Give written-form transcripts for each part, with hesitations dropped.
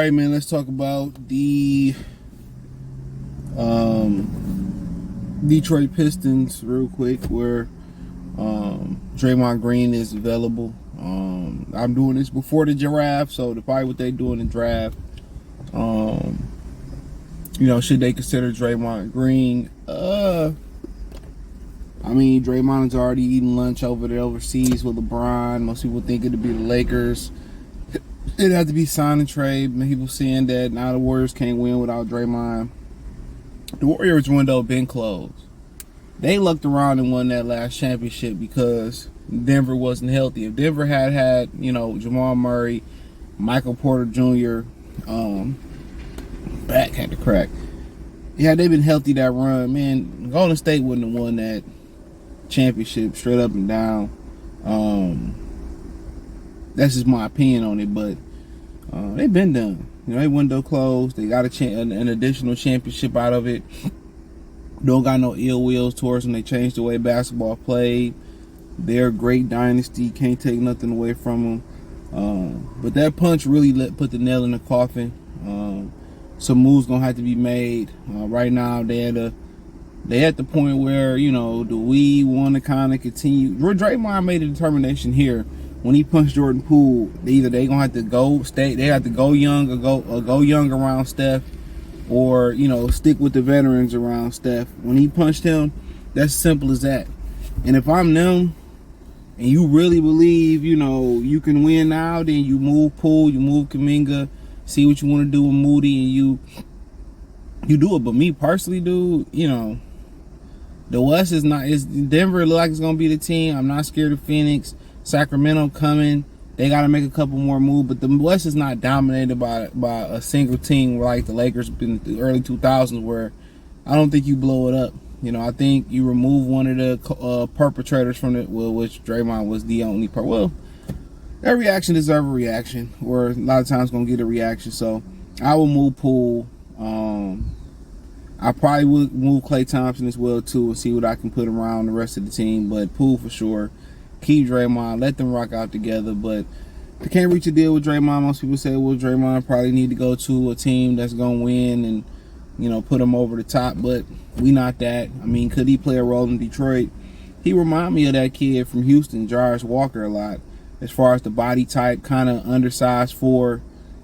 right, man, let's talk about the Detroit Pistons real quick, where Draymond Green is available. I'm doing this before the draft, so probably what they do in the draft. Should they consider Draymond Green? Draymond's already eating lunch over there overseas with LeBron. Most people think it'd be the Lakers. It'd have to be sign and trade. People saying that now the Warriors can't win without Draymond. The Warriors window been closed. They looked around and won that last championship because Denver wasn't healthy. If Denver had Jamal Murray, Michael Porter Jr., back had to crack. Yeah, they've been healthy that run. Man, Golden State wouldn't have won that championship straight up and down. That's just my opinion on it, but they've been done. They window closed. They got an additional championship out of it. Don't got no ill wills towards them. They changed the way basketball played. They're a great dynasty. Can't take nothing away from them. But that punch really put the nail in the coffin. Some moves gonna have to be made. Right now, they at the point where do we want to kind of continue? Draymond made a determination here when he punched Jordan Poole. They gonna have to go stay. They have to go young or go young around Steph, or stick with the veterans around Steph. When he punched him, that's simple as that. And if I'm them, and you really believe you can win now, then you move Poole, you move Kuminga, see what you want to do with Moody, and you do it. But me personally, dude, the West is Denver look like it's gonna be the team. I'm not scared of Phoenix. Sacramento coming. They got to make a couple more moves, but the West is not dominated by a single team like the Lakers in the early 2000s, where I don't think you blow it up. I think you remove one of the perpetrators from it, which Draymond was the only part. Well, that reaction deserves a reaction, or a lot of times going to get a reaction. So I will move Poole. I probably would move Klay Thompson as well too, and see what I can put around the rest of the team. But Poole for sure. Keep Draymond, let them rock out together. But they can't reach a deal with Draymond. Most people say, well, Draymond probably need to go to a team that's gonna win and put him over the top. But we not that. Could he play a role in Detroit? He remind me of that kid from Houston, Jarvis Walker, a lot. As far as the body type, kind of undersized four,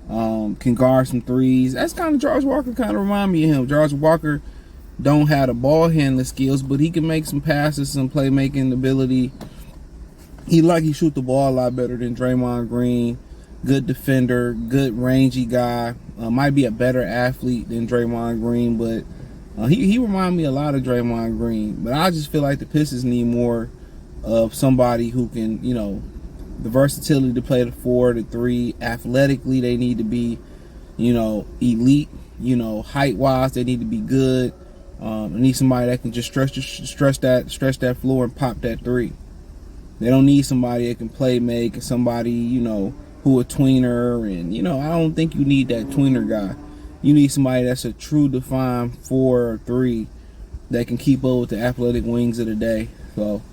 can guard some threes. That's kind of Jarvis Walker. Kind of remind me of him. Jarvis Walker don't have the ball handling skills, but he can make some passes, some playmaking ability. He shoot the ball a lot better than Draymond Green. Good defender, good rangy guy. Might be a better athlete than Draymond Green, but he reminds me a lot of Draymond Green. But I just feel like the Pistons need more of somebody who can, the versatility to play the 4, the 3. Athletically, they need to be, elite. Height-wise, they need to be good. They need somebody that can just stretch that floor and pop that 3. They don't need somebody that can play make, and somebody, who a tweener, and, I don't think you need that tweener guy. You need somebody that's a true defined 4 or 3 that can keep up with the athletic wings of the day. So,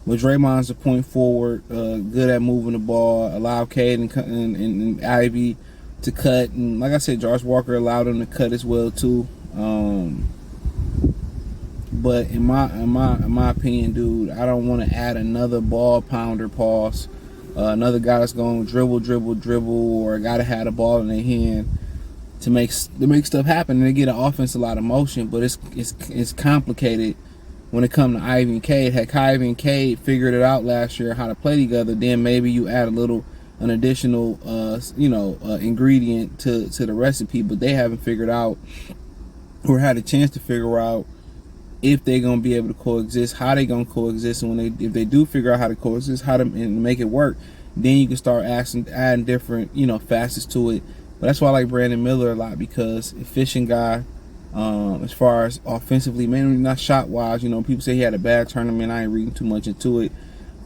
with Draymond's a point forward, good at moving the ball, allow Cade and Ivy to cut, and like I said, Jarvis Walker allowed him to cut as well too. But in my opinion, dude, I don't want to add another ball pounder, another guy that's going to dribble, or a guy that had a ball in their hand to make stuff happen. And they get an offense a lot of motion, but it's complicated when it comes to Ivy and Cade. Had Ivy and Cade figured it out last year how to play together, then maybe you add an additional ingredient to the recipe. But they haven't figured out, or had a chance to figure out, if they're gonna be able to coexist, how they gonna coexist, and if they do figure out how to coexist, how to make it work, then you can start adding different facets to it. But that's why I like Brandon Miller a lot, because efficient guy, as far as offensively, maybe not shot wise. People say he had a bad tournament. I ain't reading too much into it.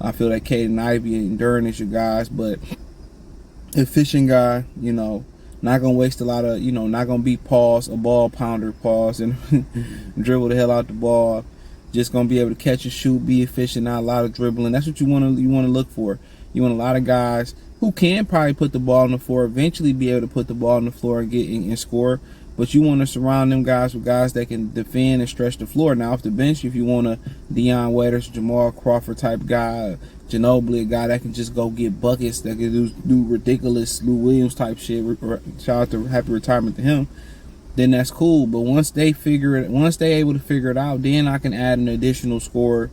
I feel like Cade and Ivy and Duran is your guys, but efficient guy, not gonna waste a lot of, not gonna be a ball pounder, and dribble the hell out the ball. Just gonna be able to catch and shoot, be efficient, not a lot of dribbling. That's what you want to look for. You want a lot of guys who can probably put the ball on the floor, eventually be able to put the ball on the floor and get and score. But you want to surround them guys with guys that can defend and stretch the floor. Now, off the bench, if you want a Deion Waiters, Jamal Crawford type guy, Ginobili, a guy that can just go get buckets, that can do ridiculous Lou Williams type shit. Shout out to happy retirement to him. Then that's cool. But once they able to figure it out, then I can add an additional scorer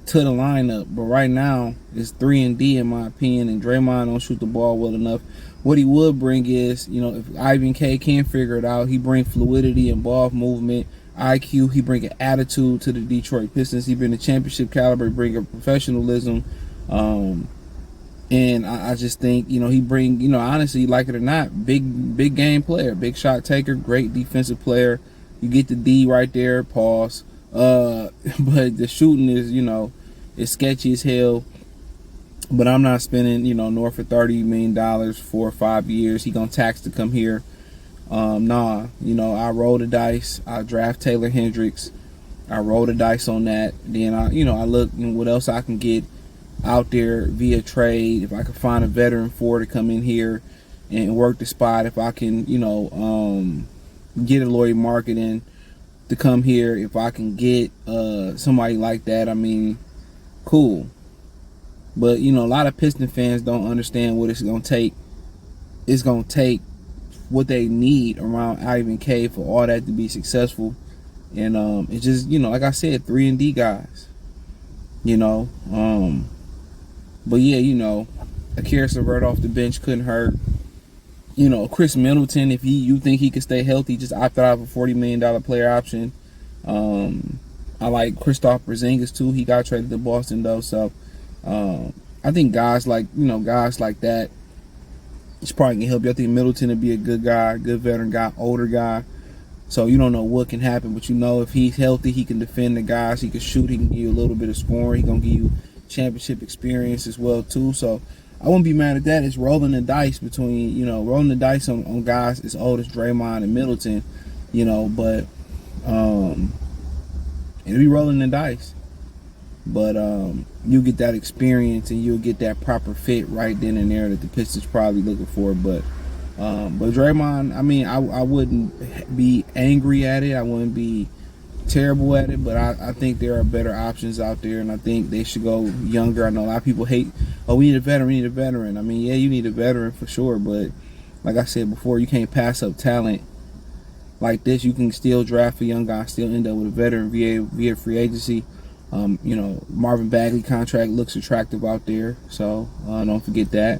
to the lineup. But right now, it's 3 and D in my opinion, and Draymond don't shoot the ball well enough. What he would bring is, if Ivan K can figure it out, he bring fluidity and ball movement, IQ. He bring an attitude to the Detroit Pistons. He bring a championship caliber, bring a professionalism. And I just think, he bring, honestly, like it or not, big game player, big shot taker, great defensive player. You get the D right there, pause. But the shooting is, is sketchy as hell. But I'm not spending, north of $30 million 4 or 5 years. He gonna tax to come here. Nah, I roll the dice. I draft Taylor Hendricks. I roll the dice on that. Then I look what else I can get out there via trade. If I can find a veteran to come in here and work the spot. If I can, get a Lloyd Marketing to come here. If I can get somebody like that, cool. But a lot of Piston fans don't understand what it's gonna take. It's gonna take what they need around Ivan K for all that to be successful. And it's just, like I said, 3 and D guys. But yeah, Akira Savert off the bench couldn't hurt. Chris Middleton, if you think he could stay healthy, just opt out of a $40 million player option. I like Kristaps Porzingis too. He got traded to Boston though, so I think guys like that, it's probably gonna help you. I think Middleton would be a good guy, good veteran guy, older guy. So you don't know what can happen, but if he's healthy, he can defend the guys, he can shoot, he can give you a little bit of scoring, he gonna give you championship experience as well too. So I wouldn't be mad at that. It's rolling the dice between, rolling the dice on guys as old as Draymond and Middleton, but it'll be rolling the dice. But you'll get that experience and you'll get that proper fit right then and there that the Pistons probably looking for. But Draymond, I wouldn't be angry at it. I wouldn't be terrible at it. But I think there are better options out there, and I think they should go younger. I know a lot of people hate, we need a veteran, yeah, you need a veteran for sure. But like I said before, you can't pass up talent like this. You can still draft a young guy, still end up with a veteran via free agency. Marvin Bagley contract looks attractive out there, so don't forget that.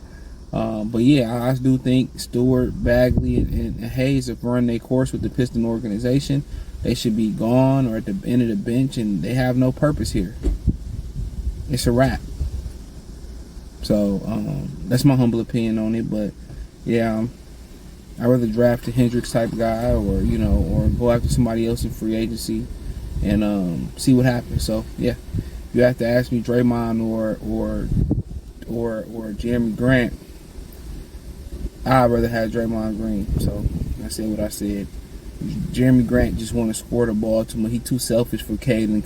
But yeah, I do think Stewart, Bagley, and Hayes have run their course with the Piston organization. They should be gone or at the end of the bench, and they have no purpose here. It's a wrap. So that's my humble opinion on it. But yeah, I'd rather draft a Hendricks type guy, or go after somebody else in free agency and see what happens. So yeah, you have to ask me Draymond or Jeremy Grant, I'd rather have Draymond Green. So I said what I said. Jeremy Grant just want to score the ball too much. He too selfish for Cade and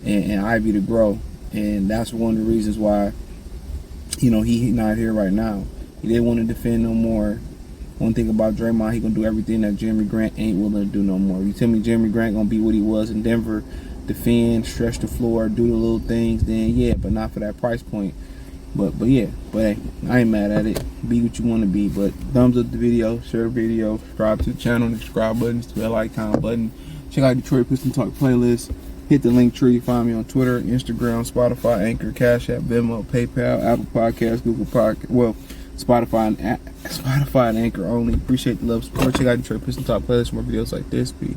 Ivy to grow, and that's one of the reasons why he not here right now. He didn't want to defend no more. One thing about Draymond, he gonna do everything that Jeremy Grant ain't willing to do no more. You tell me Jeremy Grant gonna be what he was in Denver, defend, stretch the floor, do the little things, then yeah, but not for that price point. But hey, I ain't mad at it. Be what you want to be. But thumbs up the video, share the video, subscribe to the channel, the subscribe button, the bell icon button. Check out Detroit Piston Talk playlist. Hit the link tree. Find me on Twitter, Instagram, Spotify, Anchor, Cash App, Venmo, PayPal, Apple Podcasts, Google Podcasts. Well, Spotify and Anchor only. Appreciate the love, support. Check out Detroit Piston Talk playlist for more videos like this. Peace.